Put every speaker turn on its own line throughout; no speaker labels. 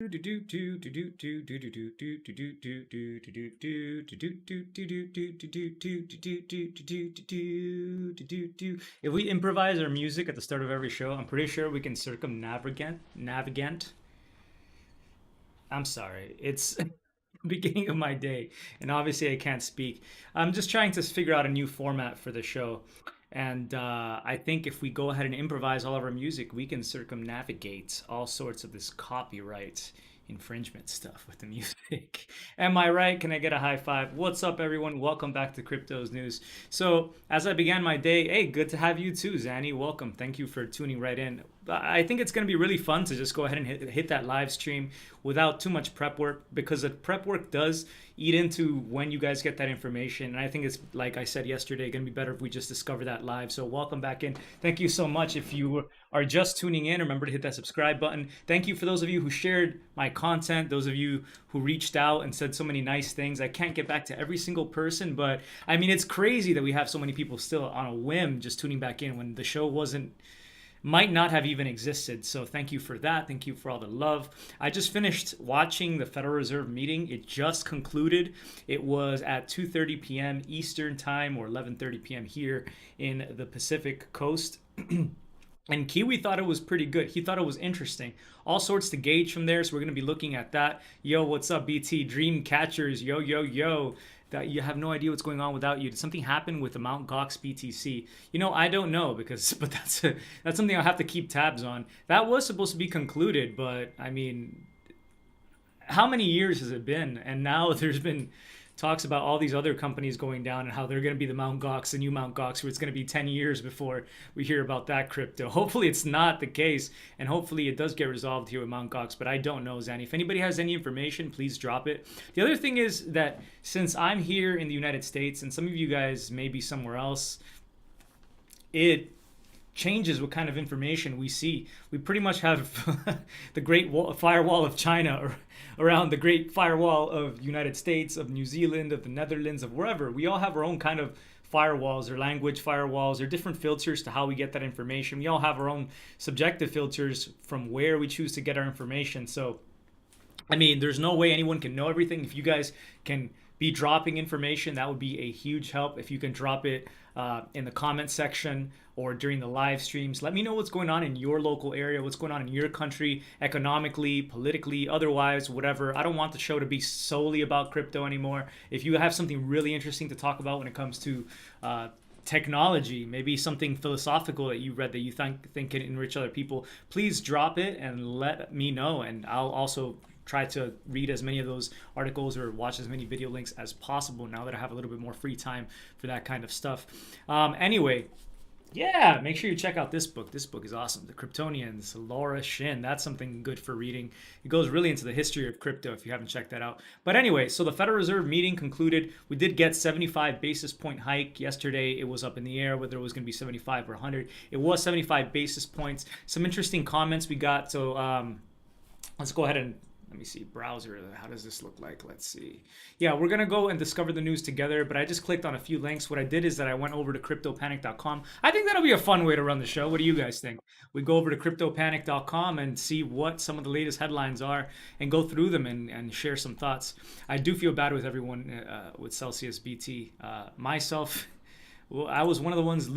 If we improvise our music at the start of every show, I'm pretty sure we can circumnavigant. I'm sorry. It's beginning of my day, and obviously I can't speak. I'm just trying to figure out a new format for the show. And I think if we go ahead and improvise all of our music, we can circumnavigate all sorts of this copyright infringement stuff with the music. Am I right? Can I get a high five? What's up, everyone? Welcome back to Crypto's News. So, as I began my day, hey, good to have you too, Zanny. Welcome. Thank you for tuning right in. I think it's going to be really fun to just go ahead and hit that live stream without too much prep work, because the prep work does eat into when you guys get that information. And I think it's, like I said yesterday, going to be better if we just discover that live. So welcome back in. Thank you so much. If you are just tuning in, remember to hit that subscribe button. Thank you for those of you who shared my content, those of you who reached out and said so many nice things. I can't get back to every single person, but I mean, it's crazy that we have so many people still on a whim just tuning back in when the show might not have even existed. So thank you for that. Thank you for all the love. I just finished watching the Federal Reserve meeting. It just concluded. It was at 2:30 p.m. Eastern time, or 11:30 p.m. here in the Pacific Coast. And Kiwi thought it was pretty good. He thought it was interesting. All sorts to gauge from there. So we're going to be looking at that. Yo, what's up, BT? Dream catchers. Yo, yo, yo. That you have no idea what's going on without you. Did something happen with the Mt. Gox BTC? I don't know, but that's something I'll have to keep tabs on. That was supposed to be concluded, but I mean, how many years has it been? And now there's been talks about all these other companies going down and how they're going to be the Mt. Gox, the new Mt. Gox, where it's going to be 10 years before we hear about that crypto. Hopefully it's not the case, and hopefully it does get resolved here with Mt. Gox, but I don't know, Zanny. If anybody has any information, please drop it. The other thing is that since I'm here in the United States and some of you guys may be somewhere else, it changes what kind of information we see. We pretty much have the firewall of China around the great firewall of United States, of New Zealand, of the Netherlands, of wherever. We all have our own kind of firewalls or language firewalls or different filters to how we get that information. We all have our own subjective filters from where we choose to get our information. So, I mean, there's no way anyone can know everything. If you guys can be dropping information, that would be a huge help. If you can drop it in the comment section or during the live streams, let me know what's going on in your local area, what's going on in your country, economically, politically, otherwise, whatever. I don't want the show to be solely about crypto anymore. If you have something really interesting to talk about when it comes to technology, maybe something philosophical that you read that you think can enrich other people, please drop it and let me know, and I'll also try to read as many of those articles or watch as many video links as possible now that I have a little bit more free time for that kind of stuff. Anyway, yeah, make sure you check out this book. This book is awesome. The Kryptonians, Laura Shin. That's something good for reading. It goes really into the history of crypto if you haven't checked that out. But anyway, so the Federal Reserve meeting concluded. We did get 75 basis point hike. Yesterday, it was up in the air whether it was going to be 75 or 100. It was 75 basis points. Some interesting comments we got. So let's go ahead and let me see, browser, how does this look like? Let's see. Yeah, we're going to go and discover the news together, but I just clicked on a few links. What I did is that I went over to cryptopanic.com. I think that'll be a fun way to run the show. What do you guys think? We go over to cryptopanic.com and see what some of the latest headlines are and go through them and share some thoughts. I do feel bad with everyone with Celsius BT. Myself, well, I was one of the ones,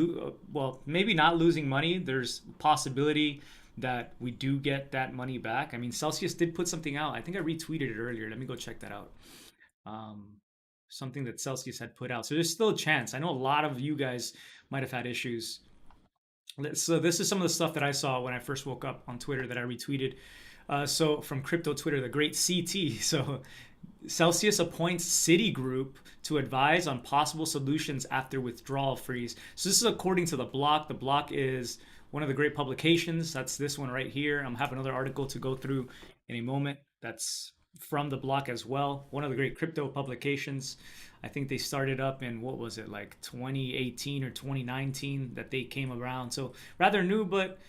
maybe not losing money. There's possibility that we do get that money back. I mean, Celsius did put something out. I think I retweeted it earlier. Let me go check that out. Something that Celsius had put out. So there's still a chance. I know a lot of you guys might have had issues. So this is some of the stuff that I saw when I first woke up on Twitter that I retweeted. So from crypto Twitter, the great CT. So Celsius appoints Citigroup to advise on possible solutions after withdrawal freeze. So this is according to the block. The block is one of the great publications. That's this one right here. I'm having another article to go through in a moment. That's from the block as well. One of the great crypto publications. I think they started up in, what was it, like 2018 or 2019 that they came around. So rather new, but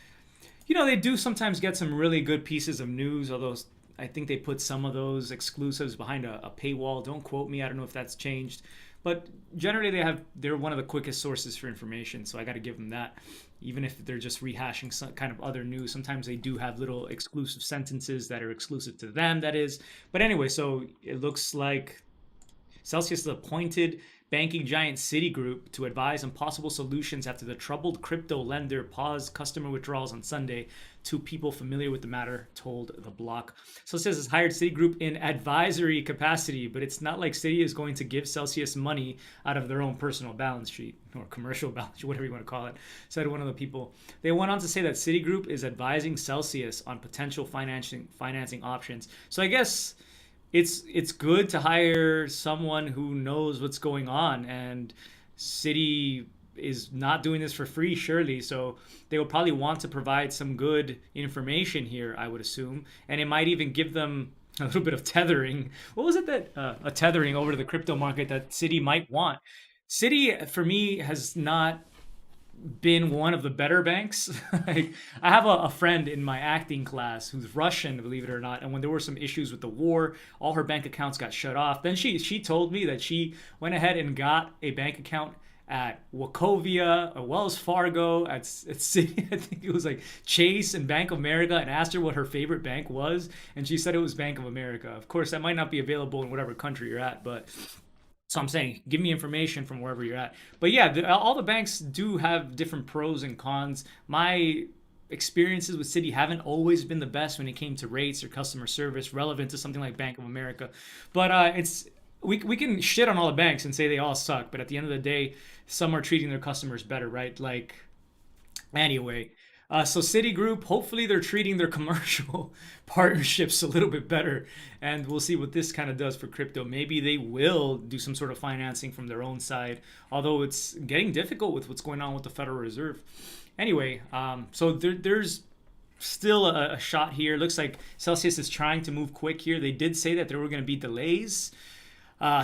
they do sometimes get some really good pieces of news, although I think they put some of those exclusives behind a paywall. Don't quote me. I don't know if that's changed. But generally, they're one of the quickest sources for information, so I got to give them that. Even if they're just rehashing some kind of other news, sometimes they do have little exclusive sentences that are exclusive to them. That is, but anyway, so it looks like Celsius has appointed banking giant Citigroup to advise on possible solutions after the troubled crypto lender paused customer withdrawals on Sunday. Two people familiar with the matter told the block. Celsius has hired Citigroup in advisory capacity, but it's not like Citi is going to give Celsius money out of their own personal balance sheet or commercial balance sheet, whatever you want to call it, said one of the people. They went on to say that Citigroup is advising Celsius on potential financing options. So I guess it's good to hire someone who knows what's going on, and City is not doing this for free, surely, so they will probably want to provide some good information here, I would assume, and it might even give them a little bit of tethering. What was it that a tethering over to the crypto market that City might want? City for me has not been one of the better banks. Like, I have a friend in my acting class who's Russian, believe it or not. And when there were some issues with the war, all her bank accounts got shut off. Then she told me that she went ahead and got a bank account at Wachovia, or Wells Fargo, at Citi, I think it was like Chase and Bank of America, and asked her what her favorite bank was, and she said it was Bank of America. Of course, that might not be available in whatever country you're at, but so I'm saying, give me information from wherever you're at. But yeah, all the banks do have different pros and cons. My experiences with Citi haven't always been the best when it came to rates or customer service relevant to something like Bank of America. But it's we can shit on all the banks and say they all suck, but at the end of the day, some are treating their customers better, right? Like, anyway, so Citigroup, hopefully they're treating their commercial partnerships a little bit better, and we'll see what this kind of does for crypto. Maybe they will do some sort of financing from their own side, although it's getting difficult with what's going on with the Federal Reserve. Anyway, so there's still a shot here. Looks like Celsius is trying to move quick here. They did say that there were going to be delays.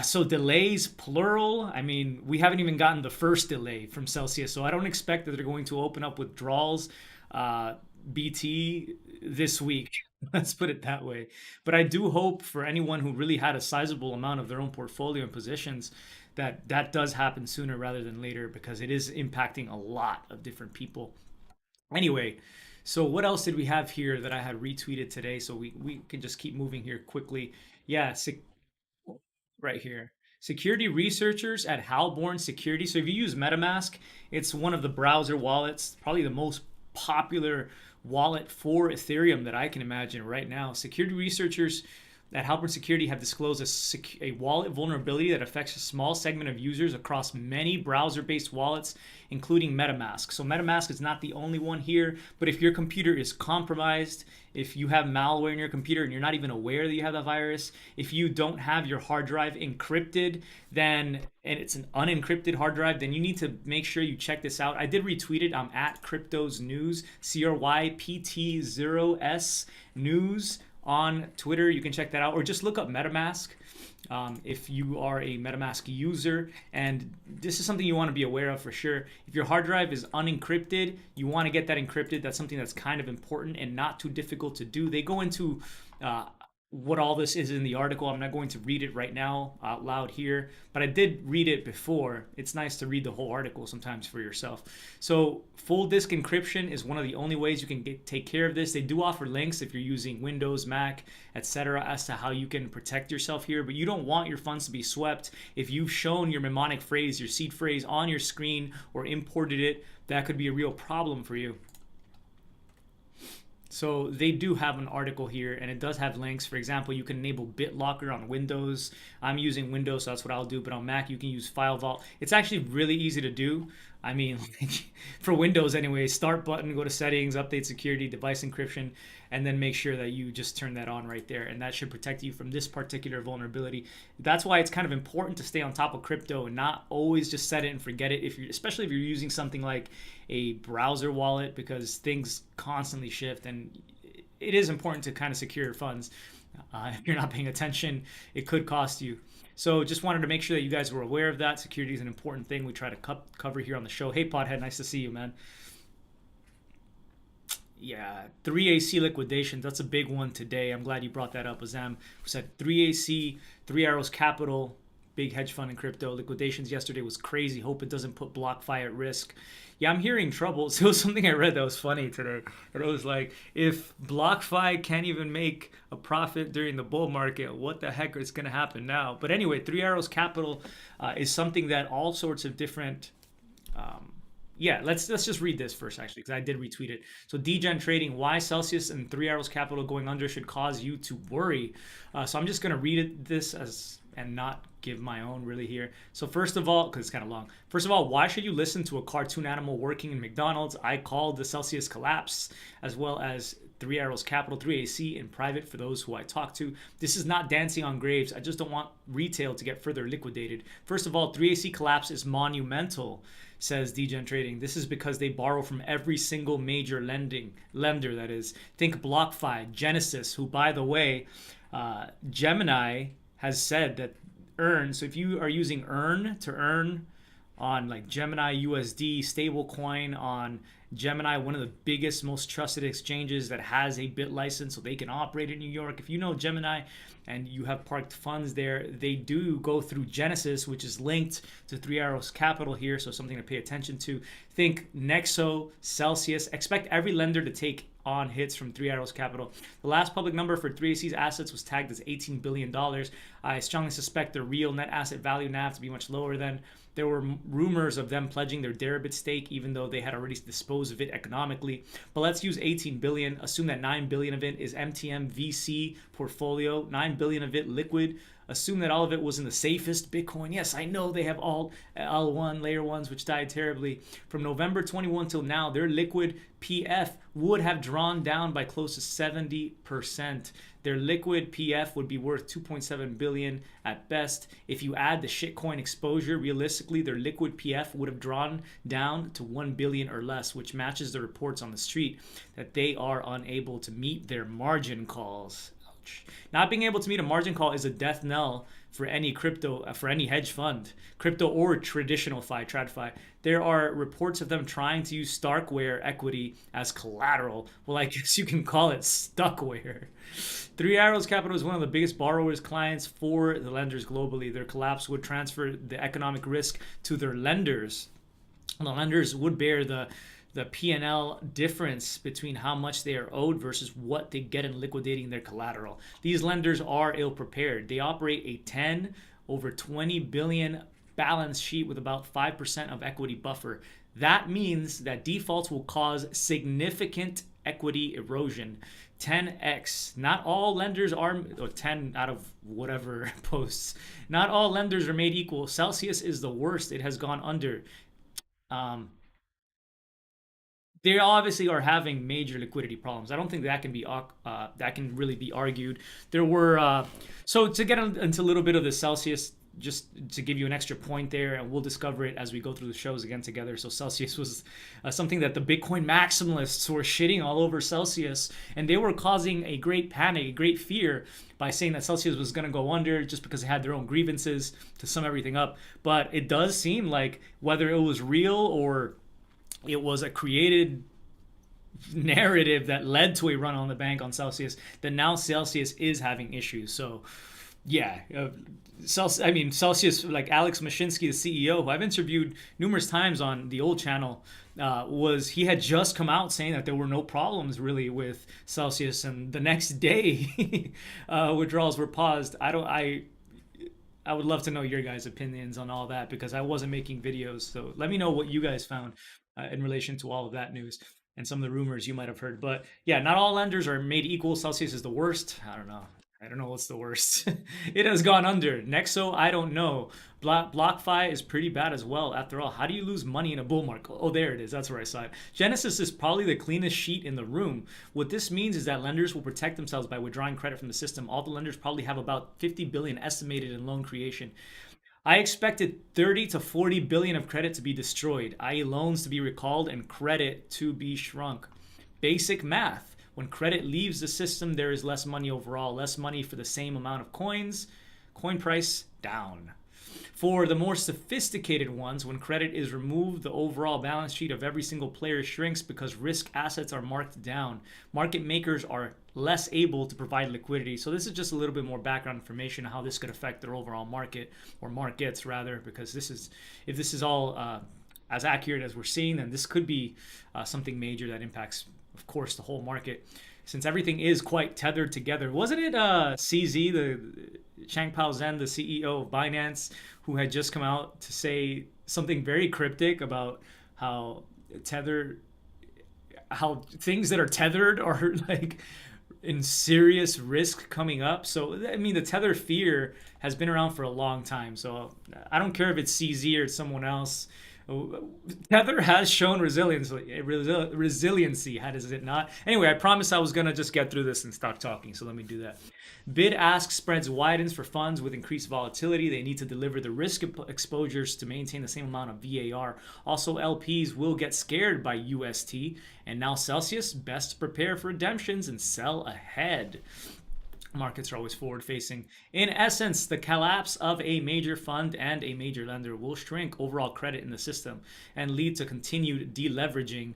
So delays, plural. I mean, we haven't even gotten the first delay from Celsius, so I don't expect that they're going to open up withdrawals, uh, BT this week. Let's put it that way. But I do hope for anyone who really had a sizable amount of their own portfolio and positions that that does happen sooner rather than later, because it is impacting a lot of different people. Anyway, so what else did we have here that I had retweeted today? So we can just keep moving here quickly. Yeah, right here. Security researchers at Halborn Security. So if you use MetaMask, it's one of the browser wallets, probably the most popular wallet for Ethereum that I can imagine right now. Security researchers at Halborn Security have disclosed a wallet vulnerability that affects a small segment of users across many browser-based wallets, including MetaMask. So MetaMask is not the only one here, but if your computer is compromised, if you have malware in your computer and you're not even aware that you have that virus, if you don't have your hard drive encrypted, then and it's an unencrypted hard drive, then you need to make sure you check this out. I did retweet it. I'm at Crypto's News, CRYPT0S News on Twitter. You can check that out, or just look up MetaMask if you are a MetaMask user. And this is something you want to be aware of for sure. If your hard drive is unencrypted, you want to get that encrypted. That's something that's kind of important and not too difficult to do. They go into uh, what all this is in the article. I'm not going to read it right now out loud here, but I did read it before. It's nice to read the whole article sometimes for yourself. So full disk encryption is one of the only ways you can take care of this. They do offer links if you're using Windows, Mac, etc., as to how you can protect yourself here, but you don't want your funds to be swept. If you've shown your mnemonic phrase, your seed phrase on your screen or imported it, that could be a real problem for you. So they do have an article here, and it does have links. For example, you can enable BitLocker on Windows. I'm using Windows, so that's what I'll do. But on Mac, you can use File Vault. It's actually really easy to do. I mean, for Windows anyway, start button, go to settings, update security, device encryption, and then make sure that you just turn that on right there. And that should protect you from this particular vulnerability. That's why it's kind of important to stay on top of crypto and not always just set it and forget it. If you, especially if you're using something like a browser wallet, because things constantly shift, and it is important to kind of secure your funds. If you're not paying attention, it could cost you. So just wanted to make sure that you guys were aware of that. Security is an important thing we try to cover here on the show. Hey, Podhead, nice to see you, man. Yeah, 3AC liquidations. That's a big one today. I'm glad you brought that up, Azam. We said 3AC, Three Arrows Capital. big hedge fund in crypto. Liquidations yesterday was crazy. Hope it doesn't put BlockFi at risk. Yeah, I'm hearing troubles. It was something I read that was funny today. And it was like, if BlockFi can't even make a profit during the bull market, what the heck is going to happen now? But anyway, Three Arrows Capital is something that all sorts of different yeah, let's just read this first actually, because I did retweet it. So Degen Trading, why Celsius and Three Arrows Capital going under should cause you to worry. So I'm just gonna read this as and not give my own really here. So first of all, because it's kind of long. First of all, why should you listen to a cartoon animal working in McDonald's? I called the Celsius collapse as well as Three Arrows Capital, 3AC in private for those who I talk to. This is not dancing on graves. I just don't want retail to get further liquidated. First of all, 3AC collapse is monumental, says Degen Trading. This is because they borrow from every single major lender, that is. Think BlockFi, Genesis, who, by the way, Gemini has said that so if you are using Earn to earn on like Gemini USD stablecoin on Gemini, one of the biggest, most trusted exchanges that has a bit license so they can operate in New York. If you know Gemini and you have parked funds there, they do go through Genesis, which is linked to Three Arrows Capital here, so something to pay attention to. Think Nexo, Celsius. Expect every lender to take on hits from Three Arrows Capital. The last public number for 3AC's assets was tagged as $18 billion. I strongly suspect the real net asset value NAV to be much lower than. There were rumors of them pledging their Deribit stake, even though they had already disposed of it economically. But let's use 18 billion. Assume that 9 billion of it is MTM VC portfolio, 9 billion of it liquid. Assume that all of it was in the safest Bitcoin. Yes, I know they have all L1, layer ones, which died terribly. From November 21 till now, their liquid PF would have drawn down by close to 70%. Their liquid PF would be worth 2.7 billion at best. If you add the shitcoin exposure, realistically, their liquid PF would have drawn down to 1 billion or less, which matches the reports on the street that they are unable to meet their margin calls. Not being able to meet a margin call is a death knell for any crypto, for any hedge fund, crypto or traditional TradFi. There are reports of them trying to use Starkware equity as collateral. Well, I guess you can call it Stuckware. Three Arrows Capital is one of the biggest borrowers clients for the lenders globally. Their collapse would transfer the economic risk to their lenders. The lenders would bear the P&L difference between how much they are owed versus what they get in liquidating their collateral. These lenders are ill-prepared. They operate a 10 over 20 billion balance sheet with about 5% of equity buffer. That means that defaults will cause significant equity erosion. 10x. Not all lenders are, or 10 out of whatever posts. Not all lenders are made equal. Celsius is the worst. It has gone under. They obviously are having major liquidity problems. I don't think that can really be argued. There were so to get into a little bit of the Celsius, just to give you an extra point there, and we'll discover it as we go through the shows again together. So Celsius was something that the Bitcoin maximalists were shitting all over Celsius, and they were causing a great panic, a great fear by saying that Celsius was going to go under just because they had their own grievances to sum everything up. But it does seem like whether it was real or it was a created narrative that led to a run on the bank on Celsius, that now Celsius is having issues. So yeah, Celsius, like Alex Mashinsky, the CEO, who I've interviewed numerous times on the old channel, he had just come out saying that there were no problems really with Celsius, and the next day withdrawals were paused. I would love to know your guys' opinions on all that, because I wasn't making videos. So let me know what you guys found in relation to all of that news and some of the rumors you might have heard. But yeah, not all lenders are made equal. Celsius is the worst. I don't know what's the worst. It has gone under. Nexo, I don't know. BlockFi is pretty bad as well. After all, how do you lose money in a bull market? Oh, there it is. That's where I saw it. Genesis is probably the cleanest sheet in the room. What this means is that lenders will protect themselves by withdrawing credit from the system. All the lenders probably have about 50 billion estimated in loan creation. I expected 30 to 40 billion of credit to be destroyed, i.e. loans to be recalled and credit to be shrunk. Basic math. When credit leaves the system, there is less money overall, less money for the same amount of coins. Coin price down. For the more sophisticated ones, when credit is removed, the overall balance sheet of every single player shrinks because risk assets are marked down. Market makers are less able to provide liquidity. So this is just a little bit more background information on how this could affect their overall market, or markets rather, because this is, if this is all as accurate as we're seeing, then this could be something major that impacts, of course, the whole market, since everything is quite tethered together. Wasn't it CZ, the Changpao Zhen, the CEO of Binance, who had just come out to say something very cryptic about how tethered, how things that are tethered are like in serious risk coming up. So I mean, the tether fear has been around for a long time. So I don't care if it's CZ or someone else. Tether has shown resiliency. How does it not? Anyway, I promised I was gonna just get through this and stop talking. So let me do that. Bid ask spreads widens for funds with increased volatility. They need to deliver the risk exposures to maintain the same amount of VAR. Also, LPs will get scared by UST. And now Celsius, best to prepare for redemptions and sell ahead. Markets are always forward facing. In essence, the collapse of a major fund and a major lender will shrink overall credit in the system and lead to continued deleveraging,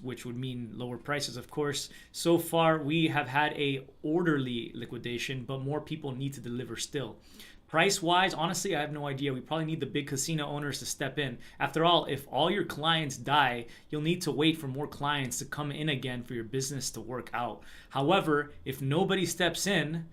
which would mean lower prices, of course. So far, we have had a orderly liquidation, but more people need to deliver still. Price wise, honestly, I have no idea. We probably need the big casino owners to step in. After all, if all your clients die, you'll need to wait for more clients to come in again for your business to work out. However, if nobody steps in,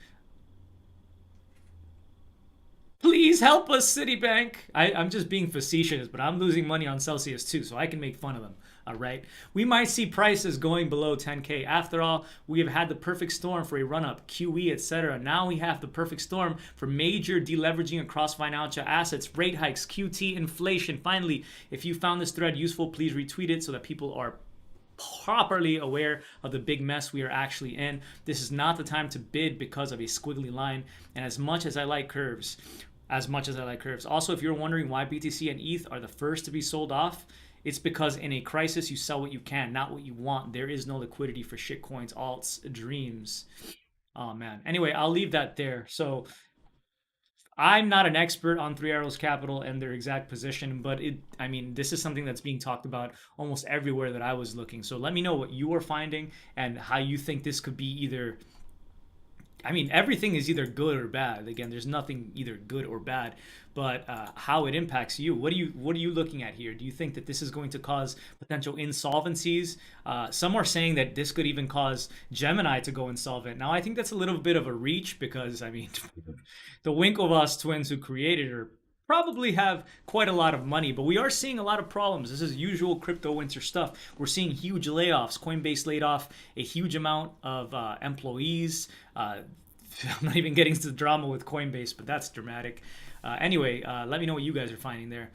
please help us, Citibank. I'm just being facetious, but I'm losing money on Celsius too, so I can make fun of them. All right. We might see prices going below 10K. After all, we have had the perfect storm for a run up, QE, etc. Now we have the perfect storm for major deleveraging across financial assets, rate hikes, QT, inflation. Finally, if you found this thread useful, please retweet it so that people are properly aware of the big mess we are actually in. This is not the time to bid because of a squiggly line. And as much as I like curves. Also, if you're wondering why BTC and ETH are the first to be sold off, it's because in a crisis, you sell what you can, not what you want. There is no liquidity for shitcoins, alts, dreams. Oh, man. Anyway, I'll leave that there. So I'm not an expert on Three Arrows Capital and their exact position, but I mean, this is something that's being talked about almost everywhere that I was looking. So let me know what you are finding and how you think this could be either, I mean, everything is either good or bad. Again, there's nothing either good or bad, but how it impacts you. What are you looking at here? Do you think that this is going to cause potential insolvencies? Some are saying that this could even cause Gemini to go insolvent. Now, I think that's a little bit of a reach because I mean, the Winklevoss twins who created her probably have quite a lot of money, but we are seeing a lot of problems. This is usual crypto winter stuff. We're seeing huge layoffs. Coinbase laid off a huge amount of employees. I'm not even getting into the drama with Coinbase, but that's dramatic. Anyway, let me know what you guys are finding there.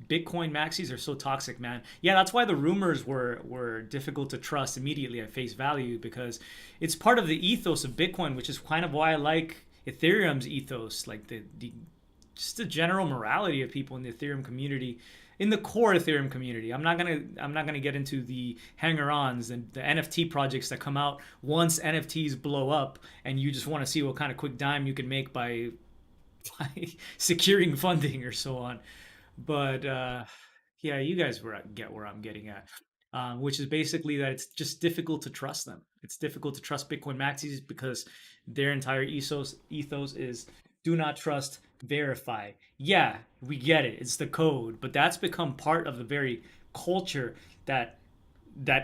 Bitcoin maxis are so toxic, man. Yeah, that's why the rumors were difficult to trust immediately at face value because it's part of the ethos of Bitcoin, which is kind of why I like Ethereum's ethos, like the just the general morality of people in the Ethereum community, in the core Ethereum community. I'm not gonna get into the hanger-ons and the NFT projects that come out once NFTs blow up, and you just want to see what kind of quick dime you can make by securing funding or so on. But yeah, you guys get where I'm getting at, which is basically that it's just difficult to trust them. It's difficult to trust Bitcoin maxis because their entire ethos is do not trust, verify. Yeah, we get it. It's the code, but that's become part of the very culture that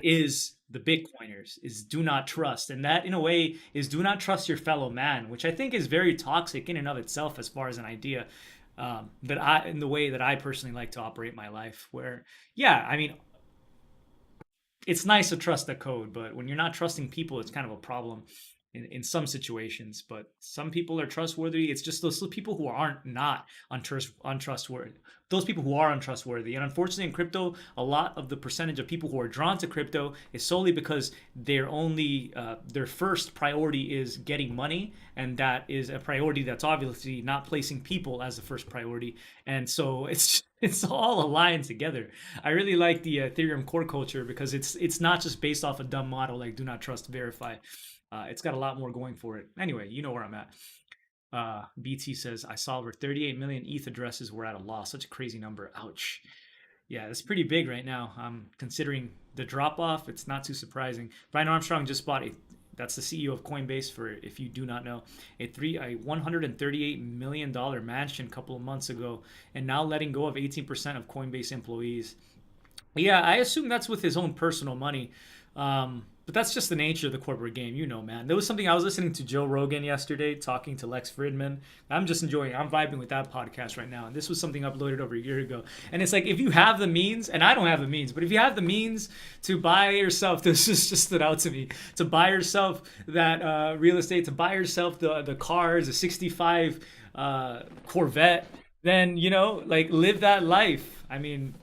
is the Bitcoiners is do not trust, and that in a way is do not trust your fellow man, which I think is very toxic in and of itself as far as an idea. That I in the way that I personally like to operate my life, where yeah, I mean it's nice to trust the code, but when you're not trusting people, it's kind of a problem in some situations. But some people are trustworthy. It's just those people who aren't not untrustworthy. Those people who are untrustworthy. And unfortunately, in crypto, a lot of the percentage of people who are drawn to crypto is solely because their first priority is getting money, and that is a priority that's obviously not placing people as the first priority. And so it's all aligned together. I really like the Ethereum core culture because it's not just based off a dumb model like do not trust, verify. It's got a lot more going for it. Anyway, you know where I'm at. BT says, I saw over 38 million ETH addresses were at a loss. Such a crazy number. Ouch. Yeah, it's pretty big right now. Considering the drop off, it's not too surprising. Brian Armstrong just bought a, that's the CEO of Coinbase, for if you do not know, a $138 million mansion a couple of months ago, and now letting go of 18% of Coinbase employees. Yeah, I assume that's with his own personal money. But that's just the nature of the corporate game, man. There was something I was listening to Joe Rogan yesterday, talking to Lex Fridman. I'm just enjoying it. I'm vibing with that podcast right now. And this was something uploaded over a year ago. And it's like, if you have the means, and I don't have the means, but if you have the means to buy yourself, this just stood out to me, to buy yourself that real estate, to buy yourself the cars, a 65 Corvette, then, like, live that life. I mean,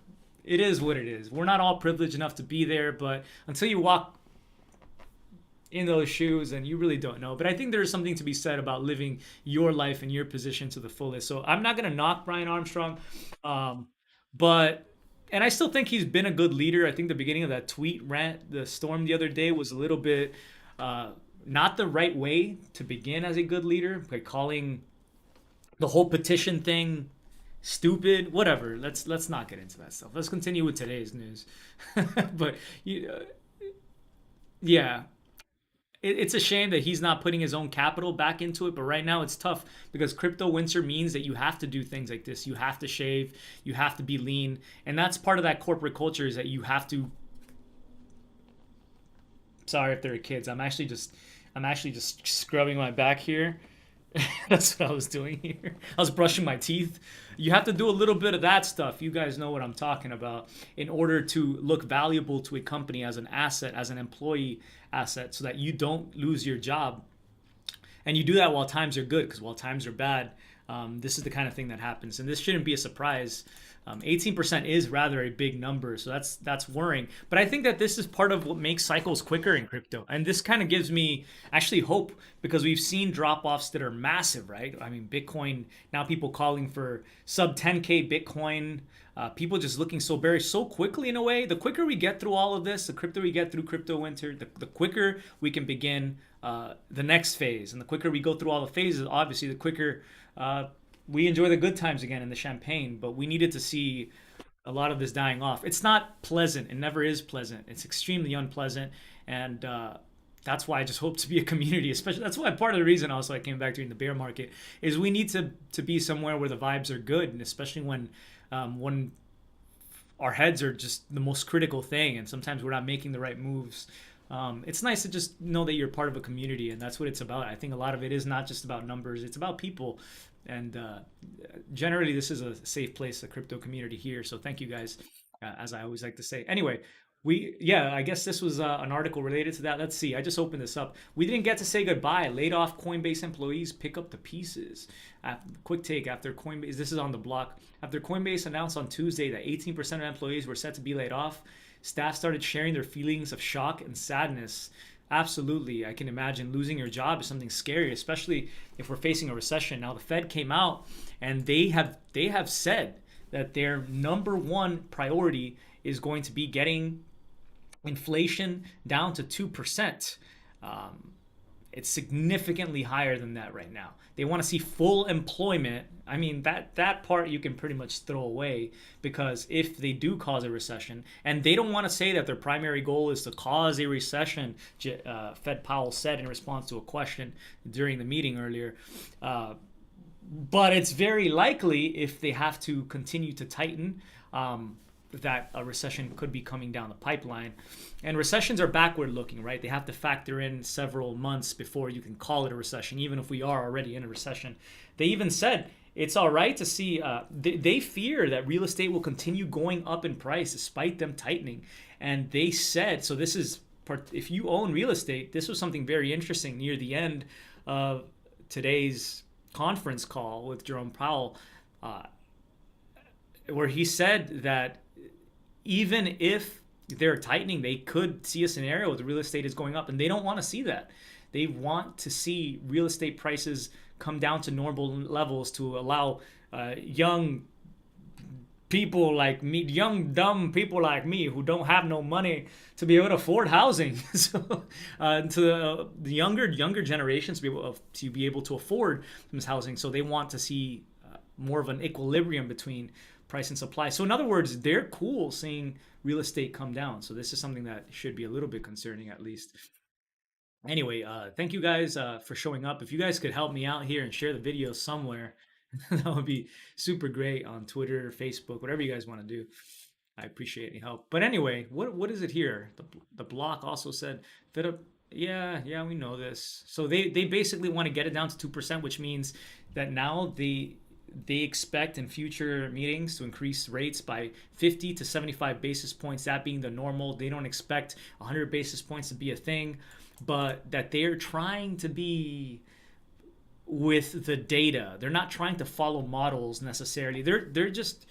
it is what it is. We're not all privileged enough to be there, but until you walk in those shoes, and you really don't know. But I think there's something to be said about living your life and your position to the fullest. So I'm not gonna knock Brian Armstrong, but and I still think he's been a good leader. I think the beginning of that tweet rant, the storm the other day, was a little bit not the right way to begin as a good leader, by calling the whole petition thing stupid. Whatever. Let's not get into that stuff. Let's continue with today's news. But yeah, it's a shame that he's not putting his own capital back into it. But right now it's tough because crypto winter means that you have to do things like this. You have to shave, you have to be lean. And that's part of that corporate culture, is that you have to. Sorry if there are kids. I'm actually just scrubbing my back here. That's what I was doing here. I was brushing my teeth. You have to do a little bit of that stuff. You guys know what I'm talking about, in order to look valuable to a company as an asset, as an employee asset, so that you don't lose your job. And you do that while times are good, because while times are bad, this is the kind of thing that happens. And this shouldn't be a surprise. 18% is rather a big number, so that's worrying. But I think that this is part of what makes cycles quicker in crypto, and this kind of gives me actually hope, because we've seen drop-offs that are massive, right? I mean, Bitcoin, now people calling for sub 10K Bitcoin, people just looking so bearish so quickly. In a way, the quicker we get through all of this, the quicker we get through crypto winter, the quicker we can begin the next phase. And the quicker we go through all the phases, obviously, the quicker we enjoy the good times again in the champagne. But we needed to see a lot of this dying off. It's not pleasant. It never is pleasant. It's extremely unpleasant. And that's why I just hope to be a community, especially. That's why part of the reason also I came back during the bear market is we need to be somewhere where the vibes are good. And especially when our heads are just the most critical thing, and sometimes we're not making the right moves. It's nice to just know that you're part of a community, and that's what it's about. I think a lot of it is not just about numbers, it's about people. And generally, this is a safe place, the crypto community here. So thank you guys, as I always like to say. Anyway, I guess this was an article related to that. Let's see. I just opened this up. We didn't get to say goodbye. Laid off Coinbase employees pick up the pieces. Quick take after Coinbase. This is on the block. After Coinbase announced on Tuesday that 18% of employees were set to be laid off, staff started sharing their feelings of shock and sadness. Absolutely. I can imagine losing your job is something scary, especially if we're facing a recession. Now, the Fed came out and they have said that their number one priority is going to be getting inflation down to 2%. It's significantly higher than that right now. They want to see full employment. I mean, that part you can pretty much throw away, because if they do cause a recession, and they don't want to say that their primary goal is to cause a recession, Fed Powell said in response to a question during the meeting earlier. But it's very likely, if they have to continue to tighten, that a recession could be coming down the pipeline. And recessions are backward looking, right? They have to factor in several months before you can call it a recession, even if we are already in a recession. They even said it's all right to see, they fear that real estate will continue going up in price despite them tightening. And they said, so this is, if you own real estate, this was something very interesting near the end of today's conference call with Jerome Powell, where he said that even if they're tightening, they could see a scenario where the real estate is going up, and they don't want to see that. They want to see real estate prices come down to normal levels to allow young people like me, young dumb people like me who don't have no money to be able to afford housing. So to the younger generations to be able to afford this housing, so they want to see more of an equilibrium between price and supply. So in other words, they're cool seeing real estate come down. So this is something that should be a little bit concerning at least. Anyway, thank you guys for showing up. If you guys could help me out here and share the video somewhere, that would be super great on Twitter, Facebook, whatever you guys want to do. I appreciate any help. But anyway, what is it here? The block also said that yeah, we know this. So they basically want to get it down to 2%, which means that now they expect in future meetings to increase rates by 50 to 75 basis points, that being the normal. They don't expect 100 basis points to be a thing, but that they're trying to be with the data. They're not trying to follow models necessarily. They're just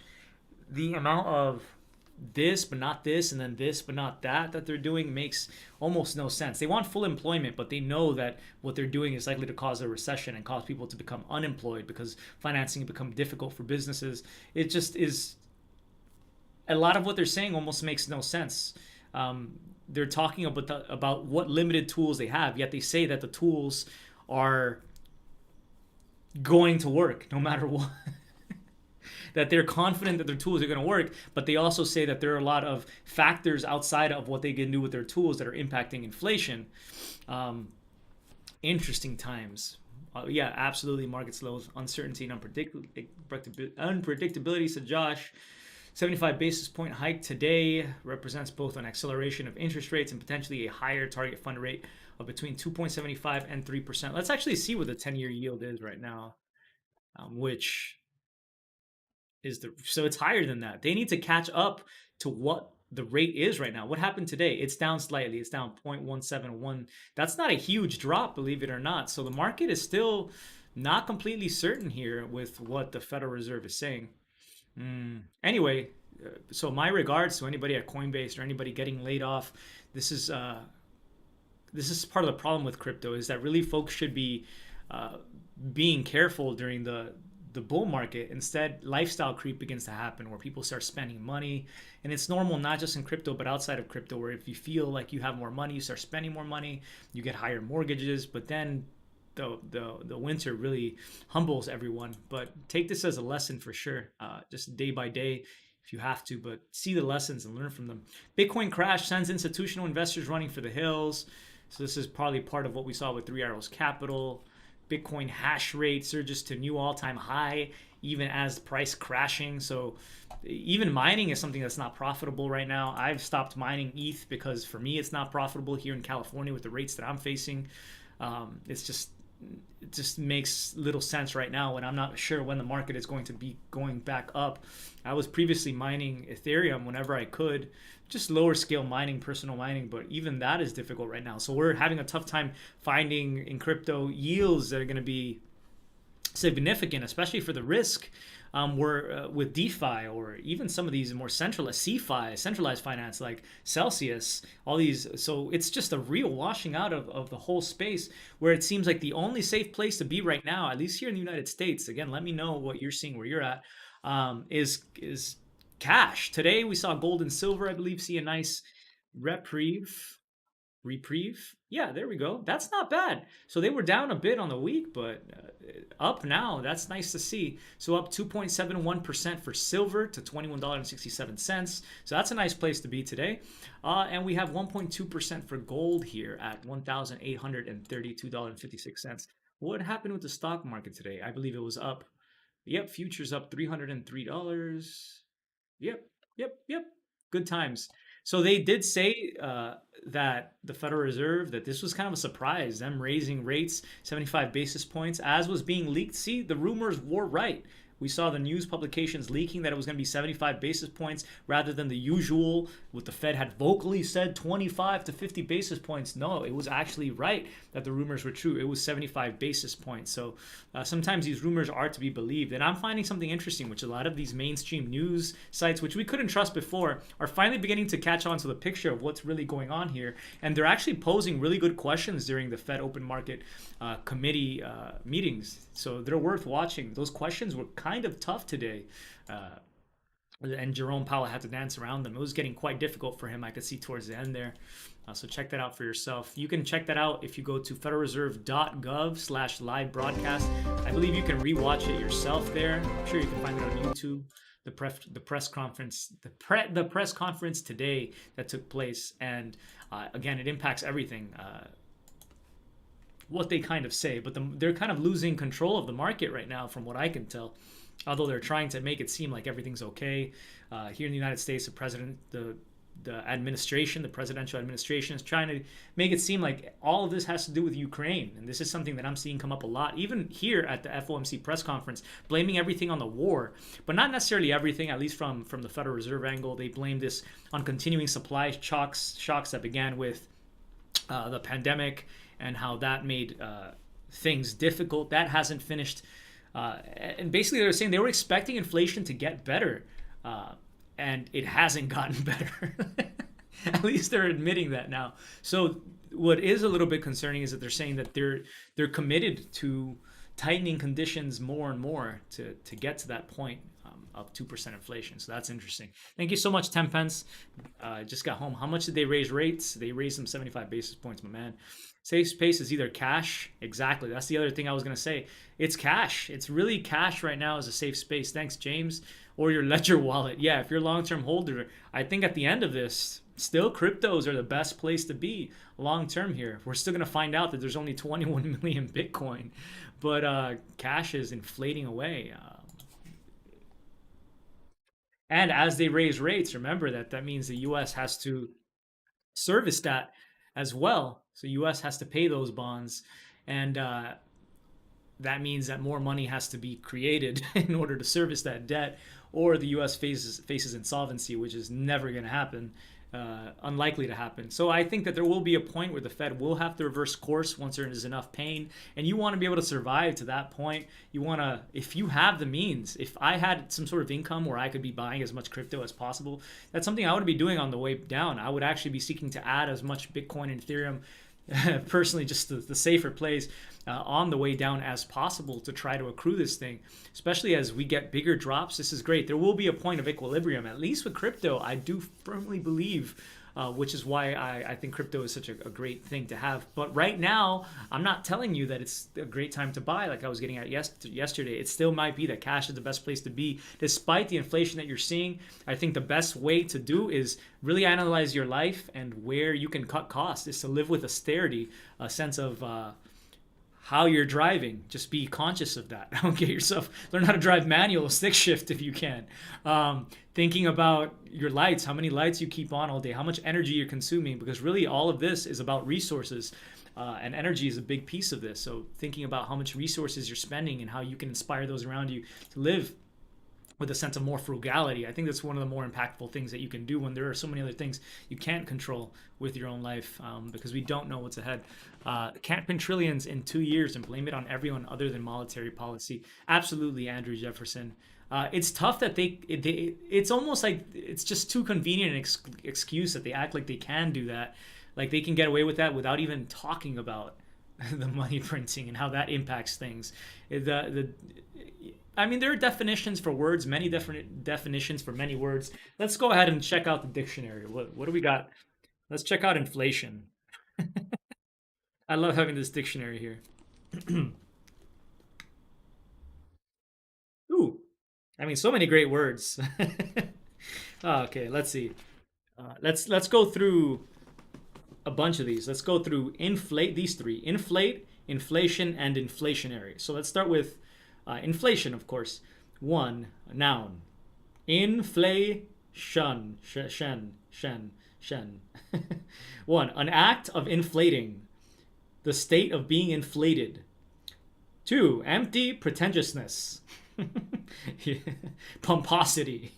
the amount of this but not this and then this but not that they're doing makes almost no sense. They want full employment, but they know that what they're doing is likely to cause a recession and cause people to become unemployed because financing become difficult for businesses. It just is a lot of what they're saying almost makes no sense. They're talking about what limited tools they have, yet they say that the tools are going to work no matter what. That they're confident that their tools are going to work, but they also say that there are a lot of factors outside of what they can do with their tools that are impacting inflation. Interesting times. Yeah, absolutely. Markets lows, uncertainty, and unpredictability, said Josh. 75 basis point hike today represents both an acceleration of interest rates and potentially a higher target fund rate of between 2.75 and 3%. Let's actually see what the 10-year yield is right now, which is so it's higher than that. They need to catch up to what the rate is right now. What happened today? It's down slightly. It's down 0.171. That's not a huge drop, believe it or not. So the market is still not completely certain here with what the Federal Reserve is saying. Anyway, so my regards to anybody at Coinbase or anybody getting laid off. This is part of the problem with crypto, is that really folks should be being careful during the bull market. Instead, lifestyle creep begins to happen where people start spending money, and it's normal not just in crypto but outside of crypto, where if you feel like you have more money, you start spending more money, you get higher mortgages, but then the winter really humbles everyone. But take this as a lesson for sure, just day by day if you have to, but see the lessons and learn from them. Bitcoin crash sends institutional investors running for the hills. So this is probably part of what we saw with Three Arrows Capital. Bitcoin hash rate surges to new all-time high even as price crashing. So even mining is something that's not profitable right now. I've stopped mining ETH because for me it's not profitable here in California with the rates that I'm facing. It just makes little sense right now when I'm not sure when the market is going to be going back up. I was previously mining Ethereum whenever I could, just lower scale mining, personal mining, but even that is difficult right now. So we're having a tough time finding in crypto yields that are going to be significant, especially for the risk. Where with DeFi or even some of these more centralized CeFi, centralized finance like Celsius, all these. So it's just a real washing out of the whole space, where it seems like the only safe place to be right now, at least here in the United States. Again, let me know what you're seeing where you're at. Is cash. Today we saw gold and silver, I believe, see a nice reprieve. Reprieve. Yeah, there we go. That's not bad. So they were down a bit on the week, but up now. That's nice to see. So up 2.71% for silver to $21.67. So that's a nice place to be today. And we have 1.2% for gold here at $1,832.56. What happened with the stock market today? I believe it was up. Yep, futures up $303. Yep, yep. Good times. So they did say that the Federal Reserve, that this was kind of a surprise, them raising rates 75 basis points as was being leaked. See, the rumors were right. We saw the news publications leaking that it was going to be 75 basis points rather than the usual, what the Fed had vocally said, 25 to 50 basis points. No, it was actually right that the rumors were true. It was 75 basis points. So sometimes these rumors are to be believed. And I'm finding something interesting, which a lot of these mainstream news sites, which we couldn't trust before, are finally beginning to catch on to the picture of what's really going on here. And they're actually posing really good questions during the Fed Open Market Committee meetings. So they're worth watching. Those questions were kind of tough today. and Jerome Powell had to dance around them. It was getting quite difficult for him. I could see towards the end there. So check that out for yourself. You can check that out if you go to federalreserve.gov/live broadcast. I believe you can rewatch it yourself there. I'm sure you can find it on YouTube. The press conference the press conference today that took place, and again, it impacts everything. What they kind of say, but they're kind of losing control of the market right now, from what I can tell. Although they're trying to make it seem like everything's okay. Here in the United States, the presidential administration is trying to make it seem like all of this has to do with Ukraine. And this is something that I'm seeing come up a lot, even here at the FOMC press conference, blaming everything on the war, but not necessarily everything, at least from the Federal Reserve angle. They blame this on continuing supply shocks that began with the pandemic and how that made things difficult. That hasn't finished. And basically, they're saying they were expecting inflation to get better, and it hasn't gotten better. At least they're admitting that now. So what is a little bit concerning is that they're saying that they're committed to tightening conditions more and more to get to that point of 2% inflation. So that's interesting. Thank you so much, 10 pence. Just got home. How much did they raise rates? They raised them 75 basis points, my man. Safe space is either cash. Exactly. That's the other thing I was going to say. It's cash. It's really cash right now as a safe space. Thanks, James. Or your Ledger wallet. Yeah, if you're a long-term holder, I think at the end of this, still cryptos are the best place to be long-term here. We're still going to find out that there's only 21 million Bitcoin, but cash is inflating away. And as they raise rates, remember that means the U.S. has to service that as well. So U.S. has to pay those bonds, and that means that more money has to be created in order to service that debt, or the U.S. faces insolvency, which is never going to happen, unlikely to happen. So I think that there will be a point where the Fed will have to reverse course once there is enough pain, and you want to be able to survive to that point. You want to, if you have the means, if I had some sort of income where I could be buying as much crypto as possible, that's something I would be doing on the way down. I would actually be seeking to add as much Bitcoin and Ethereum, personally, just the safer plays on the way down as possible to try to accrue this thing, especially as we get bigger drops. This is great. There will be a point of equilibrium, at least with crypto. I do firmly believe, which is why I think crypto is such a great thing to have. But right now, I'm not telling you that it's a great time to buy like I was getting at yesterday. It still might be that cash is the best place to be. Despite the inflation that you're seeing, I think the best way to do is really analyze your life, and where you can cut costs is to live with austerity, a sense of how you're driving. Just be conscious of that. Don't get yourself, learn how to drive manual, stick shift if you can. Thinking about your lights, how many lights you keep on all day, how much energy you're consuming, because really all of this is about resources. And energy is a big piece of this. So thinking about how much resources you're spending and how you can inspire those around you to live with a sense of more frugality. I think that's one of the more impactful things that you can do when there are so many other things you can't control with your own life, because we don't know what's ahead. Can't print trillions in 2 years and blame it on everyone other than monetary policy. Absolutely, Andrew Jefferson. It's tough that it's almost like it's just too convenient an excuse that they act like they can do that. Like they can get away with that without even talking about the money printing and how that impacts things. I mean, there are definitions for words, many different definitions for many words. Let's go ahead and check out the dictionary. What do we got? Let's check out inflation. I love having this dictionary here. Ooh, I mean, so many great words. Okay, let's see. Let's go through a bunch of these. Let's go through inflate, these three: inflate, inflation, and inflationary. So let's start with inflation, of course. One, noun. Inflation. Shen. One, an act of inflating, the state of being inflated. Two, empty pretentiousness, pomposity.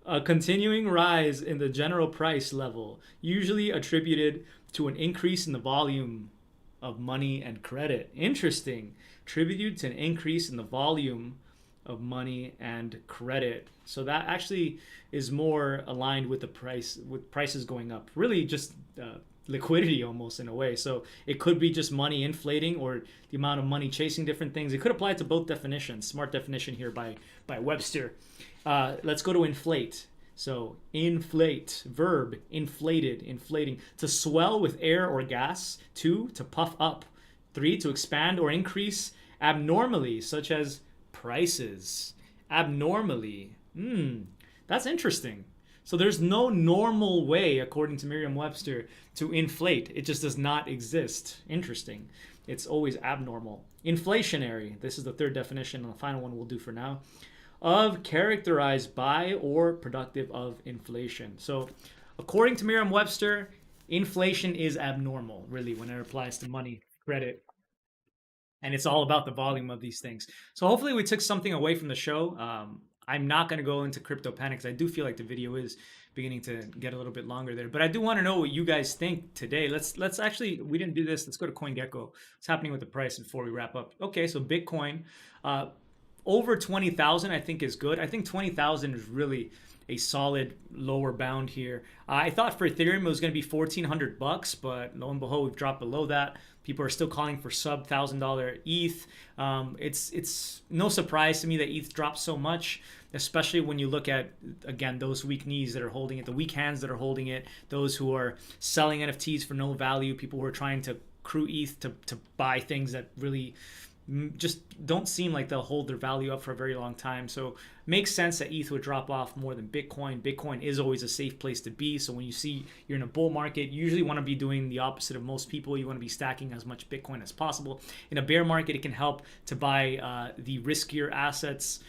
A continuing rise in the general price level, usually attributed to an increase in the volume of money and credit. Interesting. Attributed to an increase in the volume of money and credit. So that actually is more aligned with the price, with prices going up. Really just liquidity almost in a way. So it could be just money inflating or the amount of money chasing different things. It could apply to both definitions. Smart definition here by Webster. Let's go to inflate. So inflate, verb, inflated, inflating. To swell with air or gas. Two, to puff up. Three, to expand or increase abnormally, such as prices. Abnormally. That's interesting. So there's no normal way, according to Merriam-Webster, to inflate. It just does not exist. Interesting. It's always abnormal. Inflationary. This is the third definition, and the final one we'll do for now. Of, characterized by, or productive of inflation. So according to Merriam-Webster, inflation is abnormal, really, when it applies to money, credit, and it's all about the volume of these things. So hopefully we took something away from the show. I'm not going to go into crypto panics. I do feel like the video is beginning to get a little bit longer there, but I do want to know what you guys think today. Let's actually, we didn't do this. Let's go to CoinGecko. What's happening with the price before we wrap up? Okay, so Bitcoin uh, over 20,000 I think is good. I think 20,000 is really a solid lower bound here. I thought for Ethereum it was going to be 1,400 bucks, but lo and behold, we've dropped below that. People are still calling for sub $1,000 ETH. It's no surprise to me that ETH dropped so much, especially when you look at, again, those weak knees that are holding it, the weak hands that are holding it, those who are selling NFTs for no value, people who are trying to accrue ETH to buy things that really just don't seem like they'll hold their value up for a very long time. So makes sense that ETH would drop off more than Bitcoin. Bitcoin is always a safe place to be. So when you see you're in a bull market, you usually want to be doing the opposite of most people. You want to be stacking as much Bitcoin as possible. In a bear market, it can help to buy the riskier assets,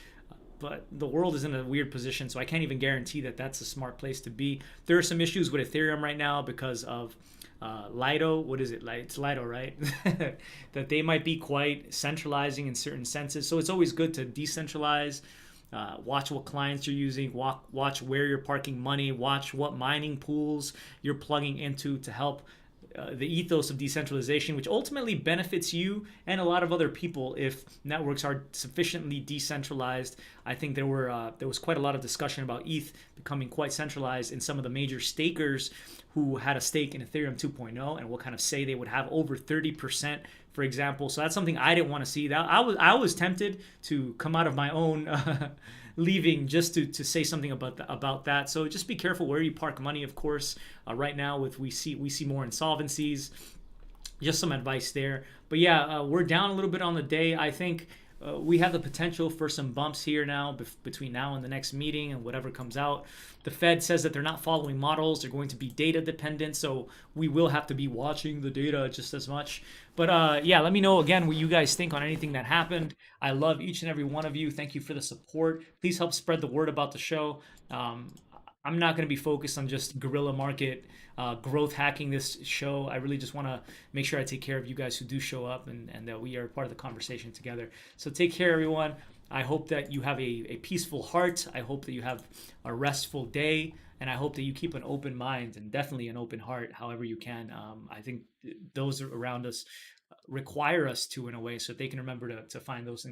but the world is in a weird position, so I can't even guarantee that that's a smart place to be. There are some issues with Ethereum right now because of Lido. What is it? It's Lido, right? That they might be quite centralizing in certain senses. So it's always good to decentralize. Watch what clients you're using. Watch where you're parking money. Watch what mining pools you're plugging into to help the ethos of decentralization, which ultimately benefits you and a lot of other people if networks are sufficiently decentralized. I think there was quite a lot of discussion about ETH becoming quite centralized in some of the major stakers who had a stake in Ethereum 2.0 and what kind of say they would have over 30%, for example. So that's something I didn't want to see. That I was tempted to come out of my own leaving just to say something about that. So just be careful where you park money. Of course, right now we see more insolvencies. Just some advice there. But yeah, we're down a little bit on the day. I think we have the potential for some bumps here now between now and the next meeting and whatever comes out. The Fed says that they're not following models. They're going to be data dependent. So we will have to be watching the data just as much. But yeah, let me know again what you guys think on anything that happened. I love each and every one of you. Thank you for the support. Please help spread the word about the show. I'm not going to be focused on just guerrilla market growth hacking this show. I really just want to make sure I take care of you guys who do show up and that we are part of the conversation together. So take care, everyone. I hope that you have a peaceful heart. I hope that you have a restful day. And I hope that you keep an open mind and definitely an open heart, however you can. I think those around us require us to, in a way, so they can remember to find those things